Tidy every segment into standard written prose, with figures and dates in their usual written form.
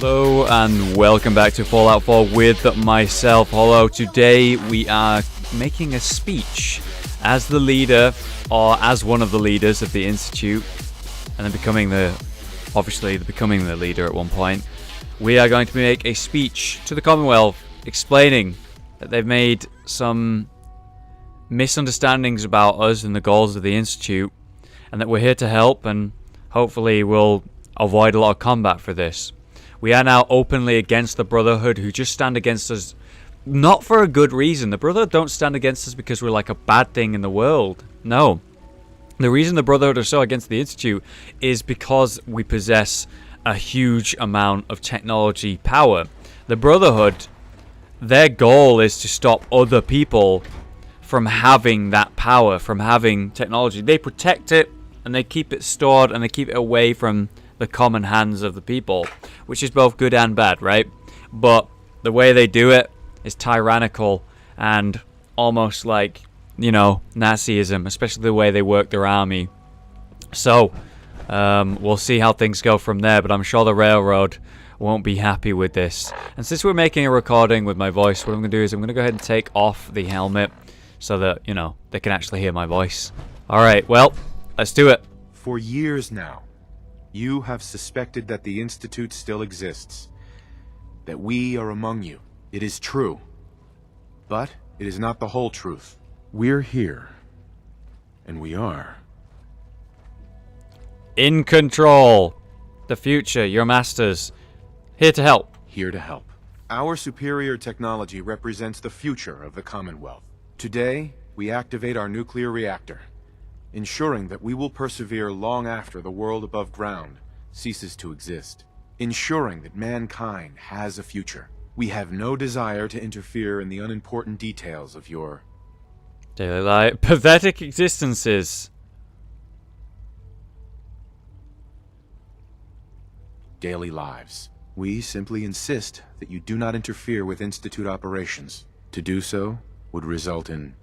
Hello and welcome back to Fallout 4 with myself, Hollow. Today we are making a speech as the leader, or as one of the leaders of the Institute, and then becoming the leader at one point. We are going to make a speech to the Commonwealth explaining that they've made some misunderstandings about us and the goals of the Institute, and that we're here to help, and hopefully we'll avoid a lot of combat for this. We are now openly against the Brotherhood, who just stand against us not for a good reason. The Brotherhood don't stand against us because we're like a bad thing in the world. No. The reason the Brotherhood are so against the Institute is because we possess a huge amount of technology power. The Brotherhood, their goal is to stop other people from having that power, from having technology. They protect it, and they keep it stored, and they keep it away from the common hands of the people, which is both good and bad, right? But the way they do it is tyrannical and almost like, you know, Nazism, especially the way they work their army. So we'll see how things go from there, but I'm sure the Railroad won't be happy with this. And since we're making a recording with my voice, what I'm going to do is I'm going to go ahead and take off the helmet so that, you know, they can actually hear my voice. Alright, well, let's do it. For years now, you have suspected that the Institute still exists, that we are among you. It is true, but it is not the whole truth. We're here, and we are in control. The future, your masters, here to help. Here to help. Our superior technology represents the future of the Commonwealth. Today, we activate our nuclear reactor, ensuring that we will persevere long after the world above ground ceases to exist. Ensuring that mankind has a future. We have no desire to interfere in the unimportant details of your daily life. Pathetic existences. Daily lives. We simply insist that you do not interfere with Institute operations. To do so would result in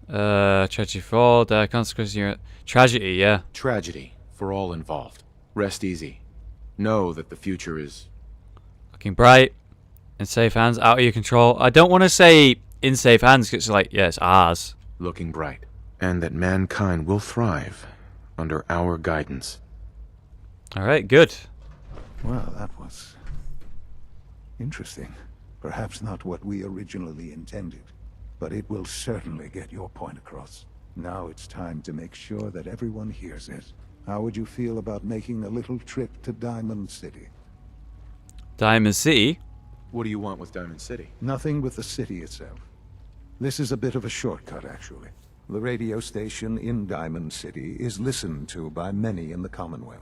tragedy for the consequences. Tragedy, yeah. Tragedy for all involved. Rest easy. Know that the future is looking bright, in safe hands, out of your control. I don't want to say in safe hands because it's like, yeah, it's ours. Looking bright. And that mankind will thrive under our guidance. Alright, good. Well, that was interesting. Perhaps not what we originally intended, but it will certainly get your point across. Now it's time to make sure that everyone hears it. How would you feel about making a little trip to Diamond City? Diamond City? What do you want with Diamond City? Nothing with the city itself. This is a bit of a shortcut, actually. The radio station in Diamond City is listened to by many in the Commonwealth.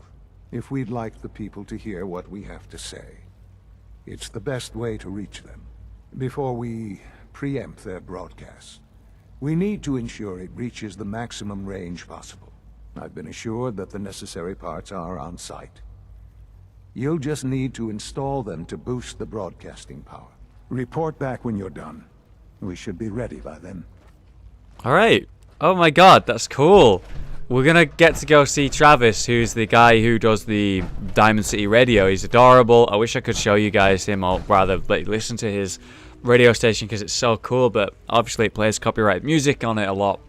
If we'd like the people to hear what we have to say, it's the best way to reach them. Before we preempt their broadcast, we need to ensure it reaches the maximum range possible. I've been assured that the necessary parts are on site. You'll just need to install them to boost the broadcasting power. Report back when you're done. We should be ready by then. Alright. Oh my god, that's cool. We're gonna get to go see Travis, who's the guy who does the Diamond City radio. He's adorable. I wish I could show you guys him, or rather listen to his radio station because it's so cool, but obviously it plays copyrighted music on it a lot,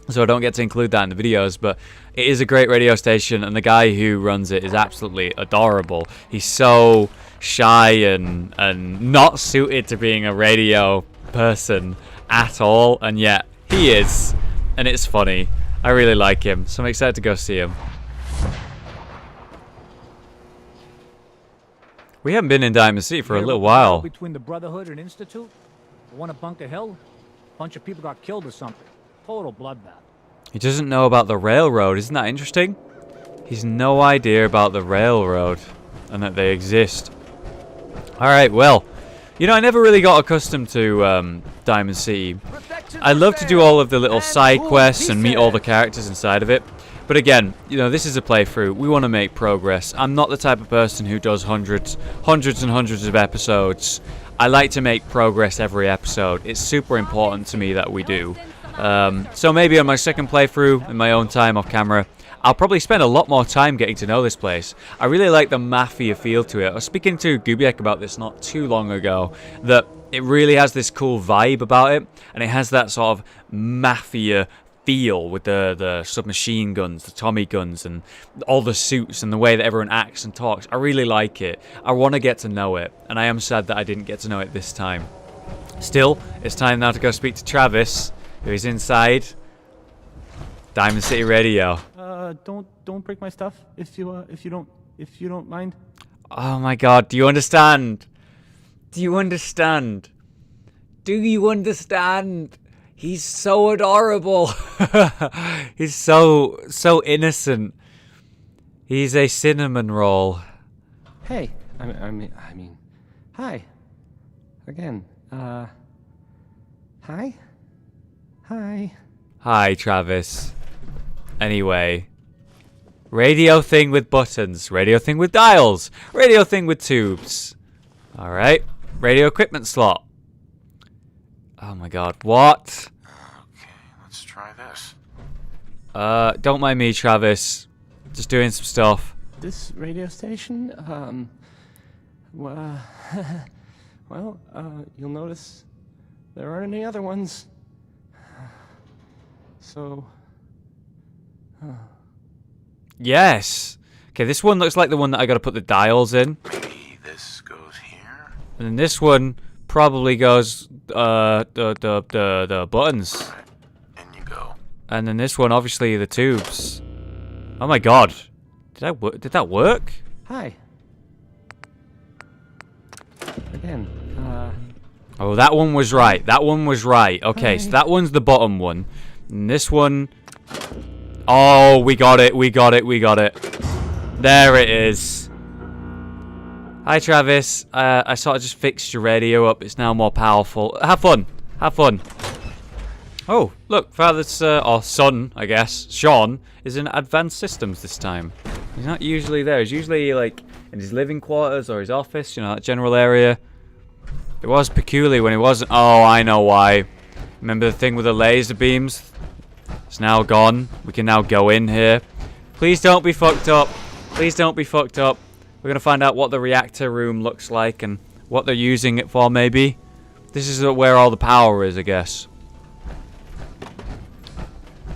so I don't get to include that in the videos. But it is a great radio station, and the guy who runs it is absolutely adorable. He's so shy and not suited to being a radio person at all, and yet he is, and it's funny. I really like him, so I'm excited to go see him. We haven't been in Diamond City for a little while. Between the Brotherhood and Institute, the one at Bunker Hill, a bunch of people got killed or something. Total bloodbath. He doesn't know about the railroad. Isn't that interesting? He's no idea about the railroad and that they exist. Alright, well, you know, I never really got accustomed to Diamond City. I love to do all of the little side quests and meet all the characters inside of it. But again, you know, this is a playthrough. We want to make progress. I'm not the type of person who does hundreds and hundreds of episodes. I like to make progress every episode. It's super important to me that we do. So maybe on my second playthrough, in my own time off camera, I'll probably spend a lot more time getting to know this place. I really like the mafia feel to it. I was speaking to Gubiek about this not too long ago, that it really has this cool vibe about it, and it has that sort of mafia feel with the submachine guns, the Tommy guns, and all the suits and the way that everyone acts and talks. I really like it. I want to get to know it, and I am sad that I didn't get to know it this time. Still, it's time now to go speak to Travis, who is inside Diamond City Radio. Don't break my stuff if you don't mind. Oh my God, do you understand? Do you understand? Do you understand? He's so adorable. He's so innocent. He's a cinnamon roll. Hey, I mean, hi. Again, hi? Hi. Hi, Travis. Anyway. Radio thing with buttons. Radio thing with dials. Radio thing with tubes. Alright. Radio equipment slot. Oh my God. What? Okay, let's try this. Don't mind me, Travis. Just doing some stuff. This radio station, well, you'll notice there aren't any other ones. So, Yes. Okay, this one looks like the one that I gotta put the dials in. Maybe this goes here. And then this one probably goes the buttons. Alright, in you go. And then this one obviously the tubes. Oh my God. Did that work? hi. Again, Oh, that one was right. That one was right. Okay, so Hi. that one's the bottom one. And this one... Oh, we got it. We got it. We got it. There it is. Hi, Travis. I sort of just fixed your radio up. It's now more powerful. Have fun. Have fun. Oh, look. Father's, or son, I guess, Sean, is in advanced systems this time. He's not usually there. He's usually, like, in his living quarters or his office, you know, that general area. It was peculiar when he wasn't. Oh, I know why. Remember the thing with the laser beams? It's now gone. We can now go in here. Please don't be fucked up. Please don't be fucked up. We're going to find out what the reactor room looks like and what they're using it for, maybe. This is where all the power is, I guess.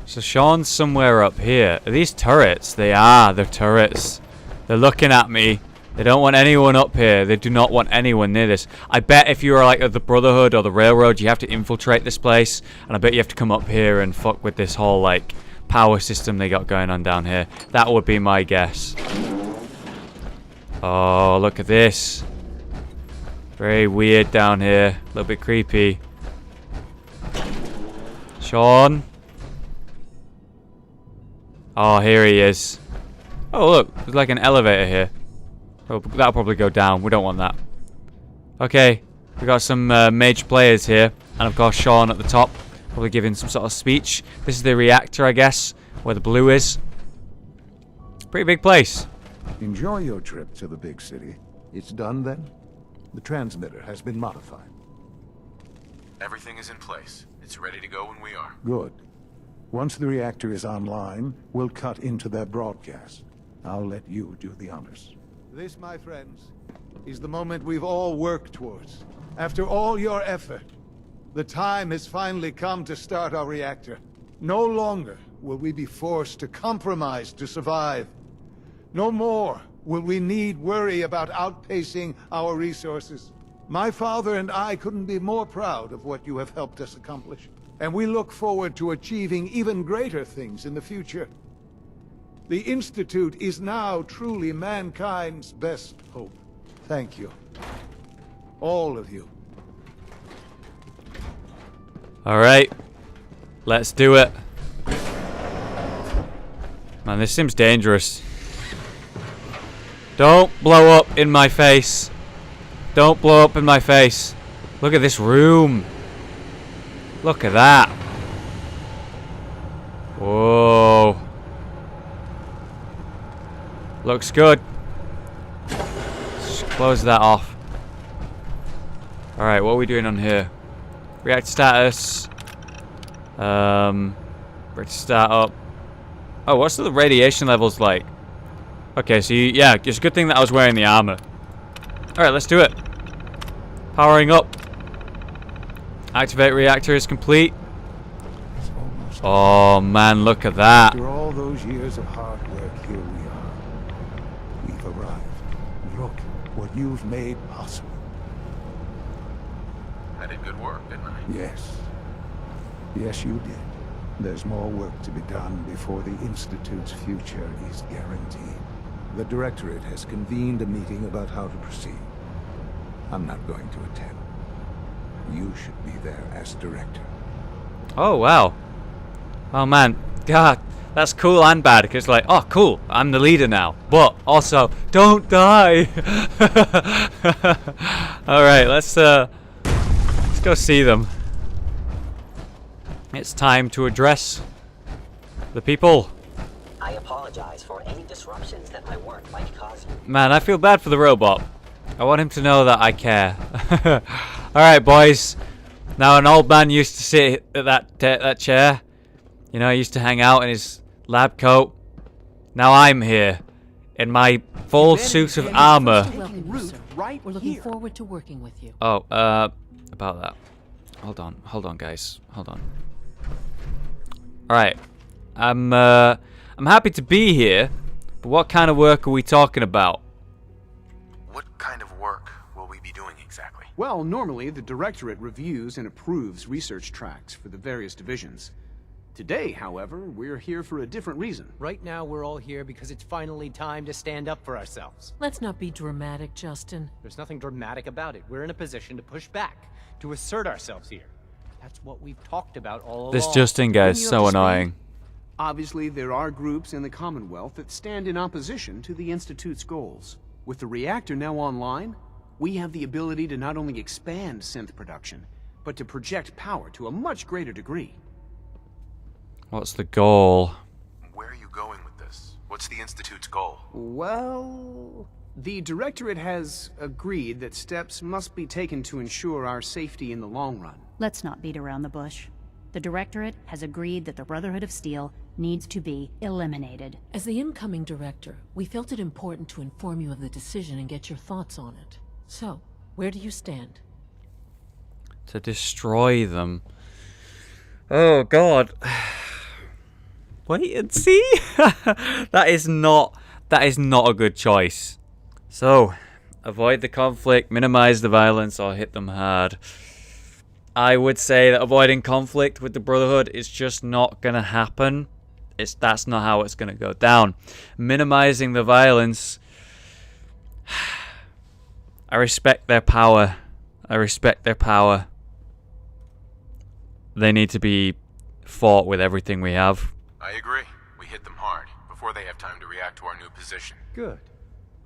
So Sean's somewhere up here. Are these turrets? They are. They're turrets. They're looking at me. They don't want anyone up here. They do not want anyone near this. I bet if you are like at the Brotherhood or the Railroad, you have to infiltrate this place. And I bet you have to come up here and fuck with this whole, like, power system they got going on down here. That would be my guess. Oh, look at this. Very weird down here. A little bit creepy. Sean. Oh, here he is. Oh, look. There's like an elevator here. Oh, that'll probably go down. We don't want that. Okay. We got some major players here. And of course, Sean at the top. Probably giving some sort of speech. This is the reactor, I guess. Where the blue is. Pretty big place. Enjoy your trip to the big city. It's done then? The transmitter has been modified. Everything is in place. It's ready to go when we are. Good. Once the reactor is online, we'll cut into their broadcast. I'll let you do the honors. This, my friends, is the moment we've all worked towards. After all your effort, the time has finally come to start our reactor. No longer will we be forced to compromise to survive. No more will we need worry about outpacing our resources. My father and I couldn't be more proud of what you have helped us accomplish. And we look forward to achieving even greater things in the future. The Institute is now truly mankind's best hope. Thank you. All of you. Alright. Let's do it. Man, this seems dangerous. Don't blow up in my face. Don't blow up in my face. Look at this room. Look at that. Whoa. Looks good. Just close that off. Alright, what are we doing on here? Reactor status. Ready to start up. Oh, what's the radiation levels like? Okay, so yeah, it's a good thing that I was wearing the armor. Alright, let's do it. Powering up. Activate reactor is complete. Oh man, look at that. After all those years of hard work, here we are. We've arrived. Look what you've made possible. I did good work, didn't I? Yes. Yes, you did. There's more work to be done before the Institute's future is guaranteed. The Directorate has convened a meeting about how to proceed. I'm not going to attend. You should be there as Director. Oh, wow. Oh, man. God, that's cool and bad. Because, like, oh, cool. I'm the leader now. But, also, don't die. Alright, let's go see them. It's time to address the people. I apologize for any disruptions that my work might cause you. Man, I feel bad for the robot. I want him to know that I care. Alright, boys. Now, an old man used to sit at that chair. You know, he used to hang out in his lab coat. Now I'm here. In my full suit of armor. We're looking forward to working with you. Oh, about that. Hold on, guys. Hold on. Alright. I'm happy to be here, but what kind of work are we talking about? What kind of work will we be doing exactly? Well, normally the Directorate reviews and approves research tracks for the various divisions. Today, however, we're here for a different reason. Right now, we're all here because it's finally time to stand up for ourselves. Let's not be dramatic, Justin. There's nothing dramatic about it. We're in a position to push back, to assert ourselves here. That's what we've talked about all along. This Justin guy is so annoying. Obviously, there are groups in the Commonwealth that stand in opposition to the Institute's goals. With the reactor now online, we have the ability to not only expand synth production, but to project power to a much greater degree. What's the goal? Where are you going with this? What's the Institute's goal? Well, the Directorate has agreed that steps must be taken to ensure our safety in the long run. Let's not beat around the bush. The Directorate has agreed that the Brotherhood of Steel needs to be eliminated. As the incoming director, we felt it important to inform you of the decision and get your thoughts on it. So, where do you stand? To destroy them. Oh god. Wait and see. That is not a good choice. So, avoid the conflict, minimize the violence, or hit them hard. I would say that avoiding conflict with the Brotherhood is just not gonna happen. That's not how it's gonna go down. Minimizing the violence. I respect their power. They need to be fought with everything we have. I agree. We hit them hard, before they have time to react to our new position. Good.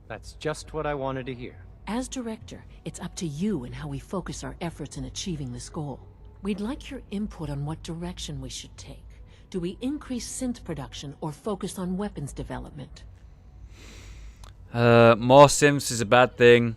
That's just what I wanted to hear. As director, it's up to you and how we focus our efforts in achieving this goal. We'd like your input on what direction we should take. Do we increase synth production or focus on weapons development? More synths is a bad thing.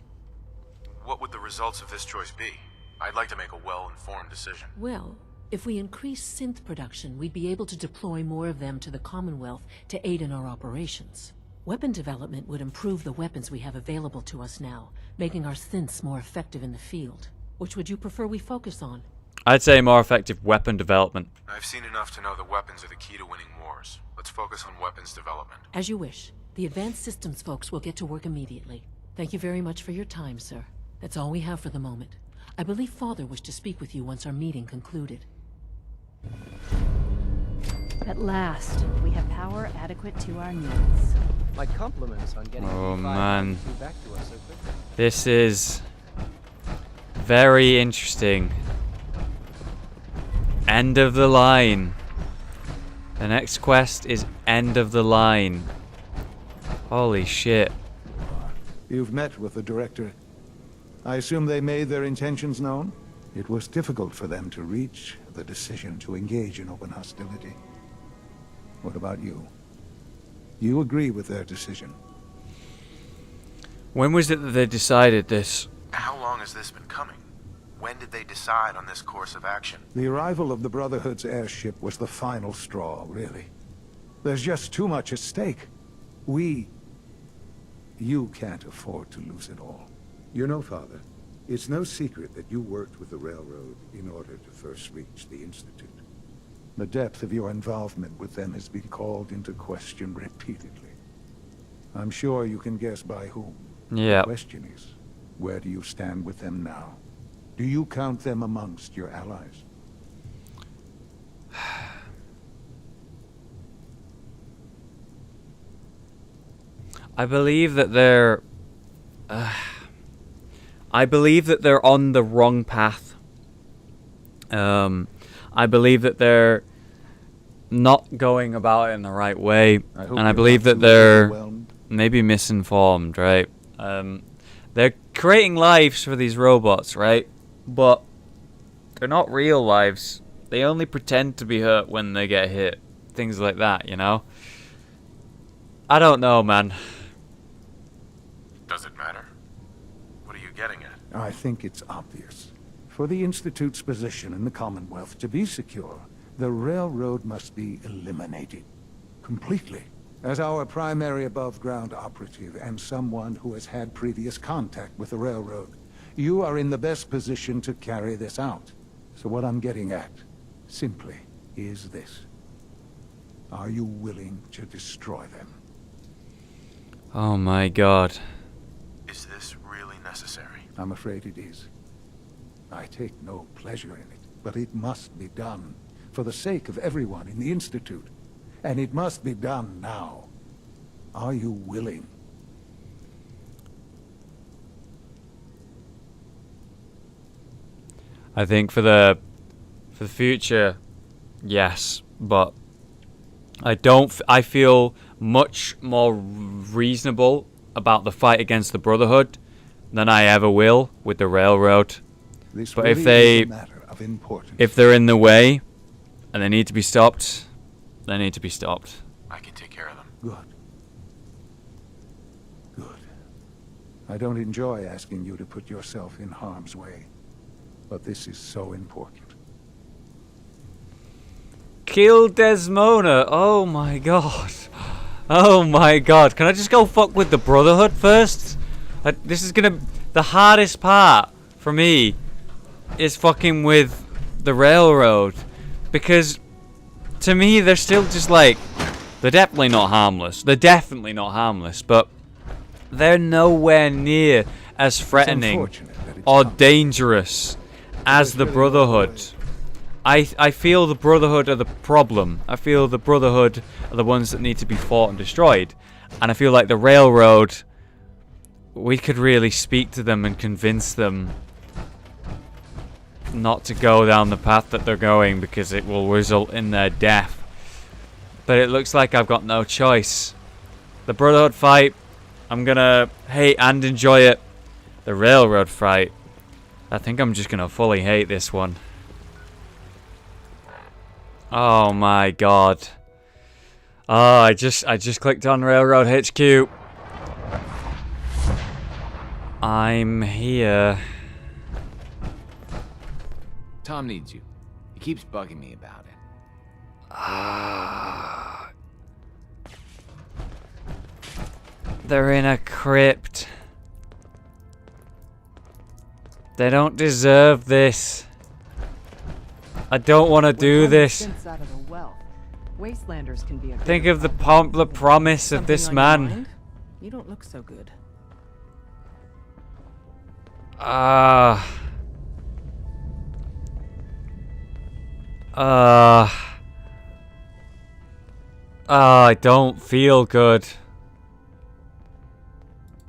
What would the results of this choice be? I'd like to make a well-informed decision. Well, if we increase synth production, we'd be able to deploy more of them to the Commonwealth to aid in our operations. Weapon development would improve the weapons we have available to us now, making our synths more effective in the field. Which would you prefer we focus on? I'd say more effective weapon development. I've seen enough to know that weapons are the key to winning wars. Let's focus on weapons development. As you wish. The advanced systems folks will get to work immediately. Thank you very much for your time, sir. That's all we have for the moment. I believe Father wished to speak with you once our meeting concluded. At last, we have power adequate to our needs. My compliments on getting Oh, the man. back to us so quickly. This is very interesting. End of the line. The next quest is end of the line. Holy shit. You've met with the Directorate. I assume they made their intentions known? It was difficult for them to reach the decision to engage in open hostility. What about you? You agree with their decision? When was it that they decided this? How long has this been coming? When did they decide on this course of action? The arrival of the Brotherhood's airship was the final straw, really. There's just too much at stake. You can't afford to lose it all. You know, Father, it's no secret that you worked with the Railroad in order to first reach the Institute. The depth of your involvement with them has been called into question repeatedly. I'm sure you can guess by whom. Yeah. The question is, where do you stand with them now? Do you count them amongst your allies? I believe that they're... I believe that they're on the wrong path. I believe that they're not going about it in the right way. And I believe that they're maybe misinformed, right? They're creating lives for these robots, right? But they're not real lives. They only pretend to be hurt when they get hit. Things like that, you know? I don't know, man. Does it matter? What are you getting at? I think it's obvious. For the Institute's position in the Commonwealth to be secure, the Railroad must be eliminated. Completely. As our primary above-ground operative and someone who has had previous contact with the Railroad, you are in the best position to carry this out. So what I'm getting at, simply, is this. Are you willing to destroy them? Oh my god. Is this really necessary? I'm afraid it is. I take no pleasure in it, but it must be done, for the sake of everyone in the Institute. And it must be done now. Are you willing? I think for the future, yes, but I feel much more reasonable about the fight against the Brotherhood than I ever will with the Railroad. This but really if they is a matter of importance. if they're in the way and they need to be stopped, they need to be stopped. I can take care of them. Good. Good. I don't enjoy asking you to put yourself in harm's way, but this is so important. Kill Desmona. Oh my god. Oh my god. Can I just go fuck with the Brotherhood first? This is gonna... The hardest part for me is fucking with the Railroad. Because to me they're still just like... They're definitely not harmless. They're definitely not harmless. But they're nowhere near as threatening or dangerous as the Brotherhood. I feel the Brotherhood are the problem. I feel the Brotherhood are the ones that need to be fought and destroyed. And I feel like the Railroad, we could really speak to them and convince them not to go down the path that they're going because it will result in their death. But it looks like I've got no choice. The Brotherhood fight, I'm gonna hate and enjoy it. The Railroad fight, I think I'm just gonna fully hate this one. Oh my god. Oh, I just clicked on Railroad HQ. I'm here. Tom needs you. He keeps bugging me about it. They're in a crypt. They don't deserve this. I don't want to do this. Out of the wealth. Wastelanders can be a Think of the promise of this man. You don't look so good. I don't feel good.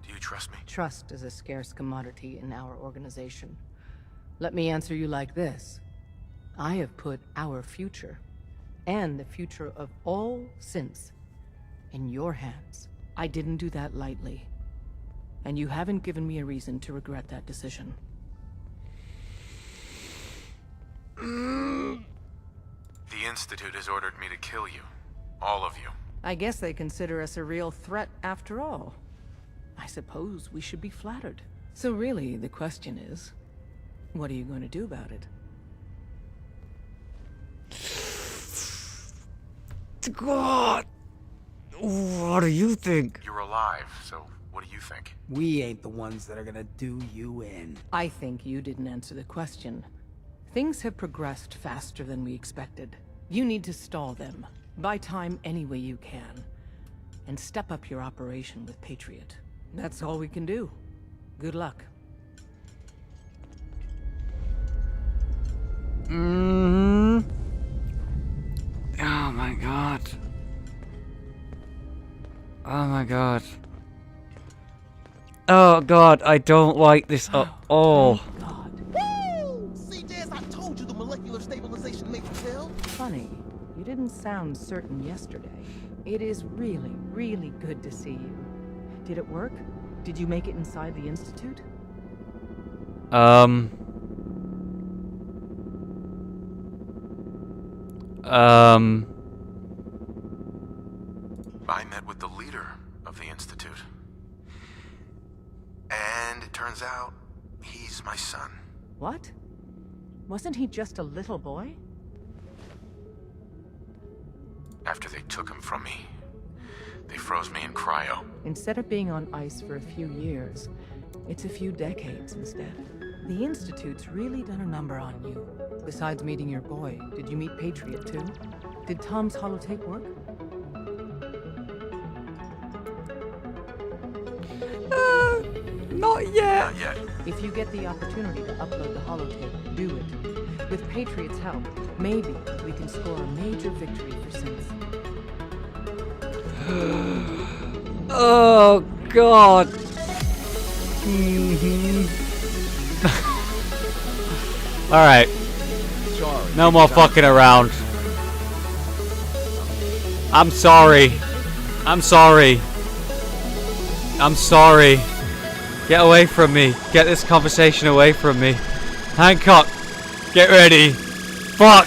Do you trust me? Trust is a scarce commodity in our organization. Let me answer you like this. I have put our future, and the future of all synths, in your hands. I didn't do that lightly. And you haven't given me a reason to regret that decision. The Institute has ordered me to kill you. All of you. I guess they consider us a real threat after all. I suppose we should be flattered. So really, the question is, what are you going to do about it? God. What do you think? You're alive, so what do you think? We ain't the ones that are gonna do you in. I think you didn't answer the question. Things have progressed faster than we expected. You need to stall them. Buy time any way you can. And step up your operation with Patriot. That's all we can do. Good luck. Oh my god. Oh my god. Oh god, I don't like this at all. Woo! See, Jazz, I told you the molecular stabilization made you tell. Funny, you didn't sound certain yesterday. It is really, really good to see you. Did it work? Did you make it inside the Institute? I met with the leader of the Institute. And it turns out, he's my son. What? Wasn't he just a little boy? After they took him from me, they froze me in cryo. Instead of being on ice for a few years, it's a few decades instead. The Institute's really done a number on you. Besides meeting your boy, did you meet Patriot too? Did Tom's holotape work? Not yet. Not yet. If you get the opportunity to upload the holotape, do it. With Patriot's help, maybe we can score a major victory for Synth. Oh god. Alright. No more fucking around. I'm sorry. I'm sorry. I'm sorry. Get away from me. Get this conversation away from me. Hancock, get ready. Fuck.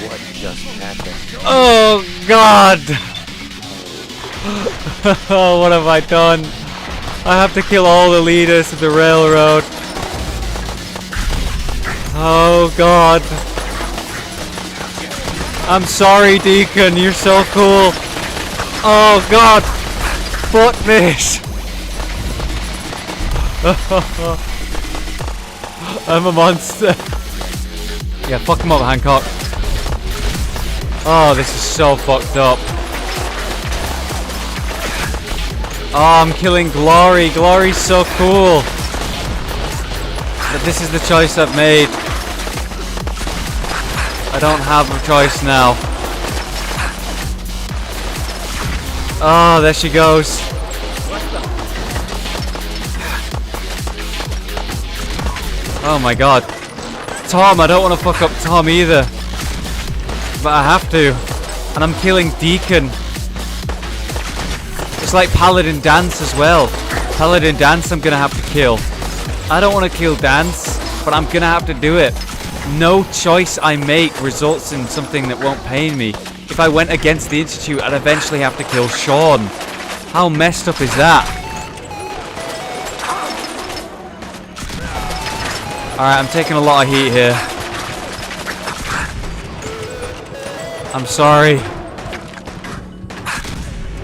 What just happened? Oh god. Oh, what have I done? I have to kill all the leaders of the railroad. Oh god. I'm sorry, Deacon. You're so cool. Oh god. Fuck this. I'm a monster. Yeah, fuck him up, Hancock. Oh, this is so fucked up. Oh, I'm killing Glory. Glory's so cool. But this is the choice I've made. I don't have a choice now. Oh, there she goes. Oh my god. Tom, I don't want to fuck up Tom either. But I have to. And I'm killing Deacon. It's like Paladin Dance as well. Paladin Dance I'm gonna have to kill. I don't want to kill Dance, but I'm gonna have to do it. No choice I make results in something that won't pain me. If I went against the Institute, I'd eventually have to kill Sean. How messed up is that? Alright, I'm taking a lot of heat here. I'm sorry.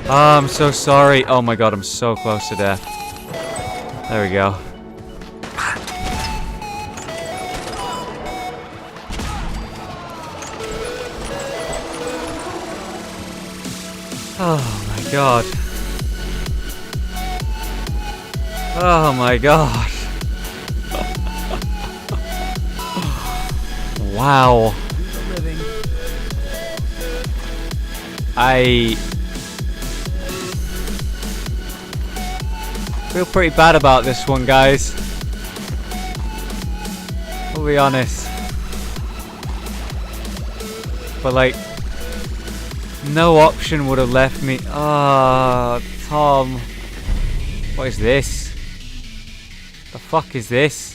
Oh, I'm so sorry. Oh my god, I'm so close to death. There we go. Oh my god. Oh my god. Wow. I feel pretty bad about this one, guys. I'll be honest. But like, no option would have left me. Ah, Tom. What is this? The fuck is this?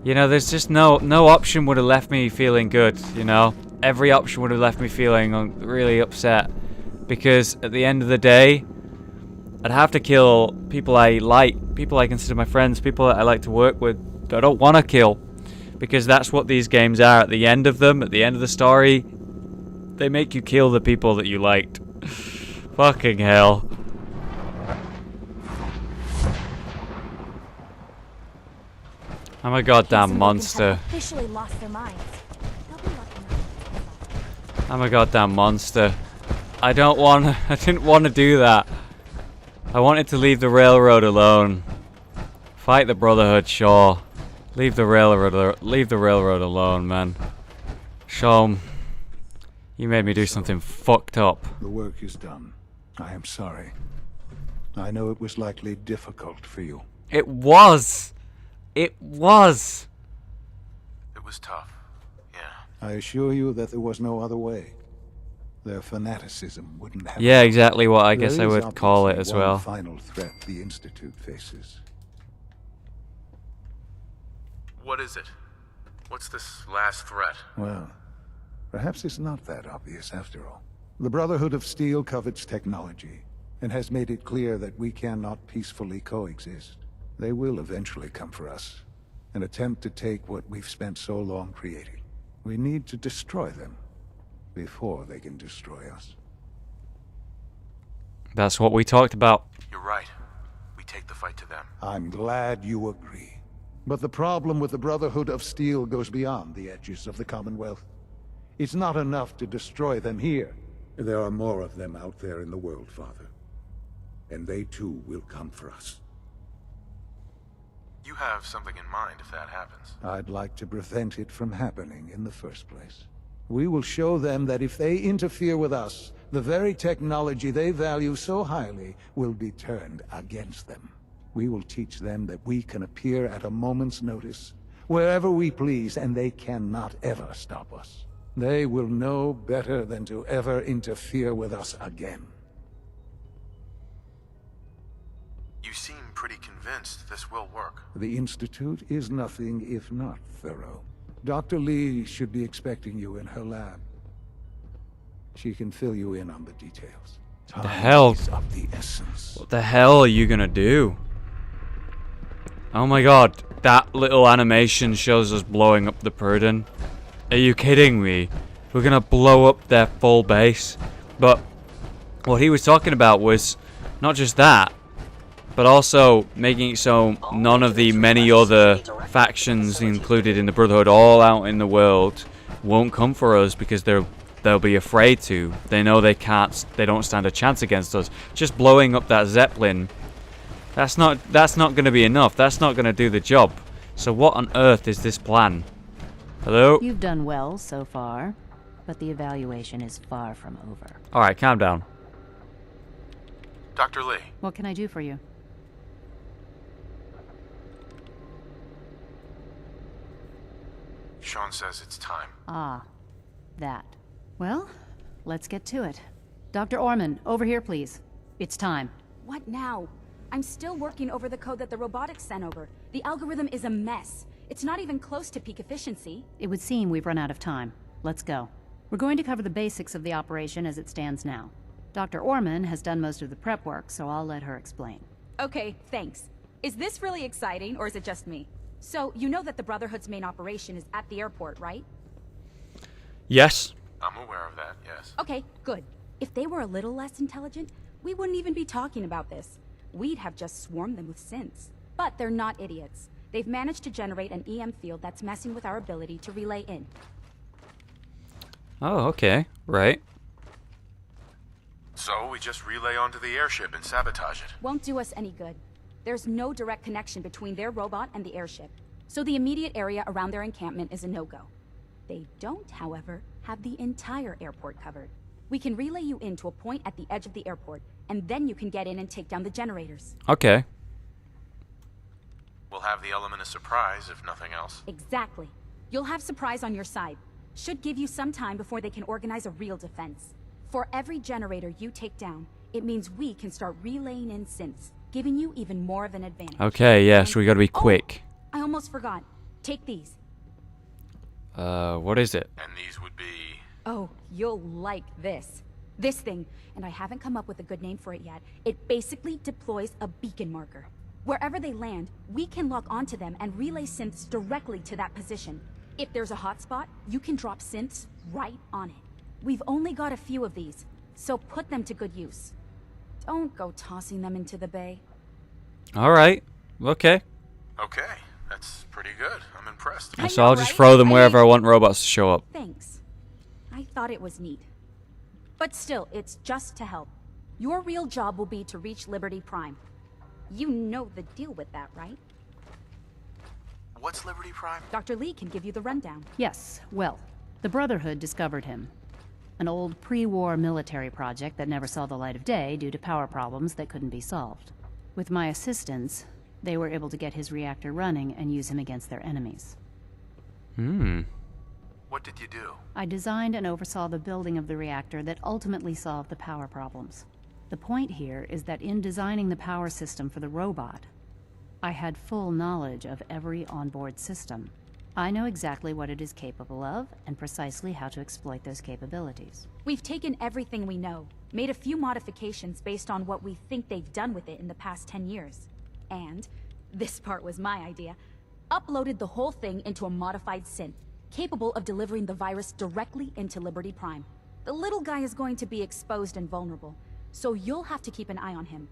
You know, there's just no option would have left me feeling good, you know? Every option would have left me feeling really upset. Because at the end of the day, I'd have to kill people I like people I consider my friends, people that I like to work with, I don't want to kill. Because that's what these games are. At the end of them, at the end of the story, they make you kill the people that you liked. Fucking hell. I'm a goddamn monster. Officially lost their minds. I'm a goddamn monster. I didn't want to do that. I wanted to leave the railroad alone. Fight the Brotherhood, sure. Leave the railroad alone, man. Sean, you made me do something fucked up. The work is done. I am sorry. I know it was likely difficult for you. It was. It was. It was tough. Yeah. I assure you that there was no other way. Their fanaticism wouldn't have... Yeah, exactly what I guess I would call it as well. Final threat the Institute faces. What is it? What's this last threat? Well, perhaps it's not that obvious after all. The Brotherhood of Steel covets technology, and has made it clear that we cannot peacefully coexist. They will eventually come for us, and attempt to take what we've spent so long creating. We need to destroy them, before they can destroy us. That's what we talked about. You're right. We take the fight to them. I'm glad you agree. But the problem with the Brotherhood of Steel goes beyond the edges of the Commonwealth. It's not enough to destroy them here. There are more of them out there in the world, Father. And they too will come for us. You have something in mind if that happens. I'd like to prevent it from happening in the first place. We will show them that if they interfere with us, the very technology they value so highly will be turned against them. We will teach them that we can appear at a moment's notice, wherever we please, and they cannot ever stop us. They will know better than to ever interfere with us again. You seem pretty convinced this will work. The Institute is nothing if not thorough. Dr. Lee should be expecting you in her lab. She can fill you in on the details. The hell? Of the essence. What the hell are you gonna do? Oh my god, that little animation shows us blowing up the Purdon. Are you kidding me? We're gonna blow up their full base. But what he was talking about was not just that, but also making it so none of the many other factions included in the Brotherhood all out in the world won't come for us because they'll be afraid to. They know they don't stand a chance against us. Just blowing up that Zeppelin, that's not going to be enough. That's not going to do the job. So what on earth is this plan? Hello? You've done well so far, but the evaluation is far from over. Alright, calm down. Dr. Lee. What can I do for you? Sean says it's time. Ah, that. Well, let's get to it. Dr. Orman, over here, please. It's time. What now? I'm still working over the code that the robotics sent over. The algorithm is a mess. It's not even close to peak efficiency. It would seem we've run out of time. Let's go. We're going to cover the basics of the operation as it stands now. Dr. Orman has done most of the prep work, so I'll let her explain. Okay, thanks. Is this really exciting, or is it just me? So, you know that the Brotherhood's main operation is at the airport, right? Yes. I'm aware of that, yes. Okay, good. If they were a little less intelligent, we wouldn't even be talking about this. We'd have just swarmed them with synths. But they're not idiots. They've managed to generate an EM field that's messing with our ability to relay in. Oh, okay. Right. So we just relay onto the airship and sabotage it. Won't do us any good. There's no direct connection between their robot and the airship, so the immediate area around their encampment is a no-go. They don't, however, have the entire airport covered. We can relay you in to a point at the edge of the airport, and then you can get in and take down the generators. Okay. We'll have the element of surprise, if nothing else. Exactly. You'll have surprise on your side. Should give you some time before they can organize a real defense. For every generator you take down, it means we can start relaying in synths, giving you even more of an advantage. Okay, yeah, so we gotta be quick. Oh, I almost forgot. Take these. What is it? And these would be... Oh, you'll like this. This thing, and I haven't come up with a good name for it yet, it basically deploys a beacon marker. Wherever they land, we can lock onto them and relay synths directly to that position. If there's a hotspot, you can drop synths right on it. We've only got a few of these, so put them to good use. Don't go tossing them into the bay. Alright. Okay. Okay, that's pretty good. I'm impressed. So I'll just throw them wherever I want robots to show up. Thanks. I thought it was neat. But still, it's just to help. Your real job will be to reach Liberty Prime. You know the deal with that, right? What's Liberty Prime? Dr. Lee can give you the rundown. Yes, well, the Brotherhood discovered him. An old pre-war military project that never saw the light of day due to power problems that couldn't be solved. With my assistance, they were able to get his reactor running and use him against their enemies. What did you do? I designed and oversaw the building of the reactor that ultimately solved the power problems. The point here is that in designing the power system for the robot, I had full knowledge of every onboard system. I know exactly what it is capable of and precisely how to exploit those capabilities. We've taken everything we know, made a few modifications based on what we think they've done with it in the past 10 years. And, this part was my idea, uploaded the whole thing into a modified synth, capable of delivering the virus directly into Liberty Prime. The little guy is going to be exposed and vulnerable, so you'll have to keep an eye on him.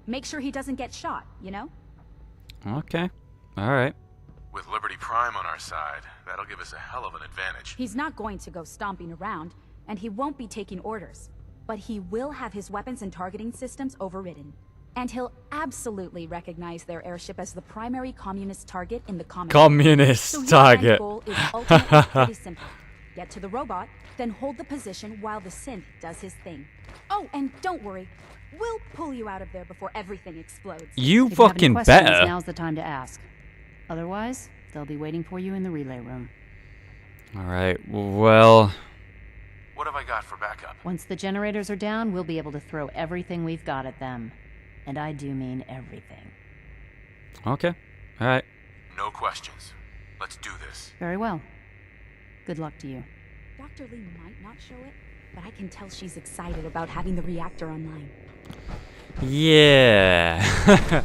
Make sure he doesn't get shot, you know? Okay. Alright. With Liberty Prime on our side, that'll give us a hell of an advantage. He's not going to go stomping around, and he won't be taking orders. But he will have his weapons and targeting systems overridden. And he'll absolutely recognize their airship as the primary communist target in the Commonwealth. Communist so target. His goal is ultimately pretty simple. Get to the robot, then hold the position while the synth does his thing. Oh, and don't worry. We'll pull you out of there before everything explodes. You If fucking you have any questions, better. Now's the time to ask. Otherwise, they'll be waiting for you in the relay room. Alright, well... What have I got for backup? Once the generators are down, we'll be able to throw everything we've got at them. And I do mean everything. Okay. Alright. No questions. Let's do this. Very well. Good luck to you. Dr. Lee might not show it, but I can tell she's excited about having the reactor online. Yeah.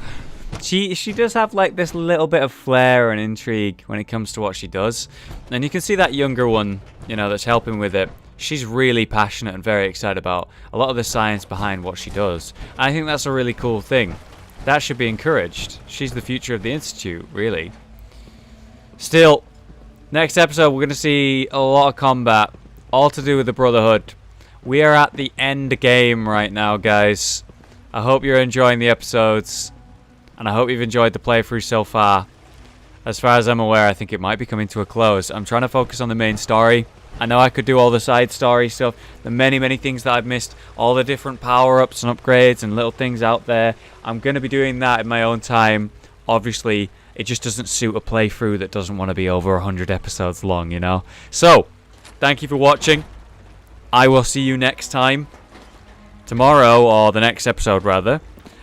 She does have like this little bit of flair and intrigue when it comes to what she does. And you can see that younger one, you know, that's helping with it. She's really passionate and very excited about a lot of the science behind what she does. And I think that's a really cool thing. That should be encouraged. She's the future of the Institute, really. Still, next episode we're going to see a lot of combat, all to do with the Brotherhood. We are at the end game right now, guys. I hope you're enjoying the episodes, and I hope you've enjoyed the playthrough so far. As far as I'm aware, I think it might be coming to a close. I'm trying to focus on the main story. I know I could do all the side story stuff, the many things that I've missed, all the different power-ups and upgrades and little things out there. I'm going to be doing that in my own time. Obviously, it just doesn't suit a playthrough that doesn't want to be over 100 episodes long, you know? So, thank you for watching. I will see you next time. Tomorrow, or the next episode rather,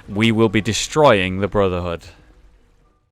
we will be destroying the Brotherhood.